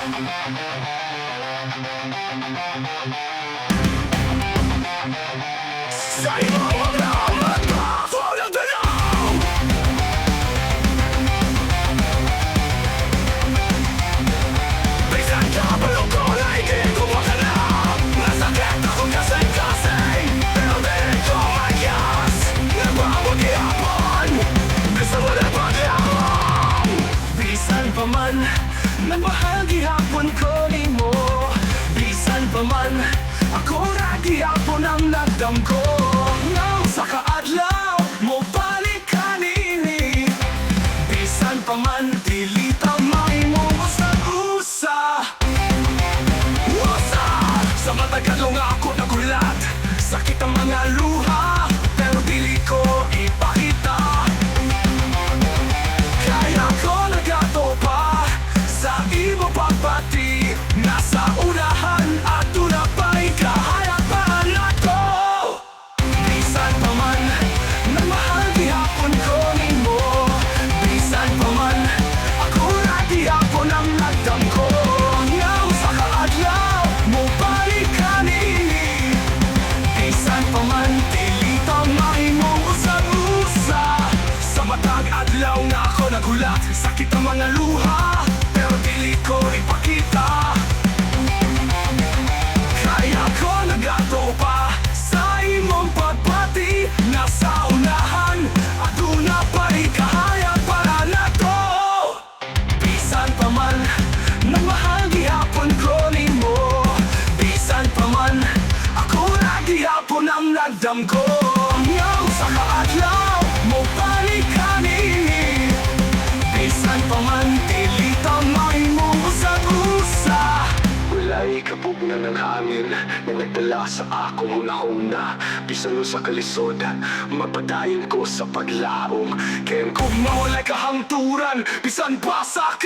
Sa iyong mga mata, walang dalaw. Bisan ka balukon ay di ko makalaw. Masakit akong kasing-kasing, pero di ko magyas. Nagmamagi hapon, bisan wala paglaw. Bisan pa man, nagmahagi hapon ko ni mo. Bisan pa man, ako ragi hapon ang nagdam ko. Ngaw sa kaadlaw, mo balik kanini. Bisan pa man, dili tamay mo usa-usa. Usa! Sa matagal nga ako nagulat. Sakit ang mga luha, pero dili ko ipakita. Kaya ko nagato pa sa imo pagbati. Nasa unahan at tunapay kahayag para nato. Bisan pa man, nagmahal di hapon ko ni mo. Bisan pa man, ako ragi hapon ang nagdam ko. Ngaw sa kaadlaw, mo balik kanini. Bisan pa man, dili tamay mo usa-usa. Sa matag adlaw na ako nagulat. Sakit ang mga luha, pero dili ko ipakita. Kaya ko nagato pa sa imong pagbati. Nasa unahan, aduna pa'y kahayag para nato. Bisan pa man, nagmahal gihapon ko ni mo. Bisan pa man, ako lagi hapon ang nagdam ko. Ngaw sa kaadlaw, mo balik kanini. Bisan pa man, dili tamay mo usa-usa. Wala'y kabugna ng hangin na nagdala sa akong una-una. Bisan mo sa kalisod, mapadayon ko sa paglaong. Kaya kung mawalay kahangturan, bisan pa sa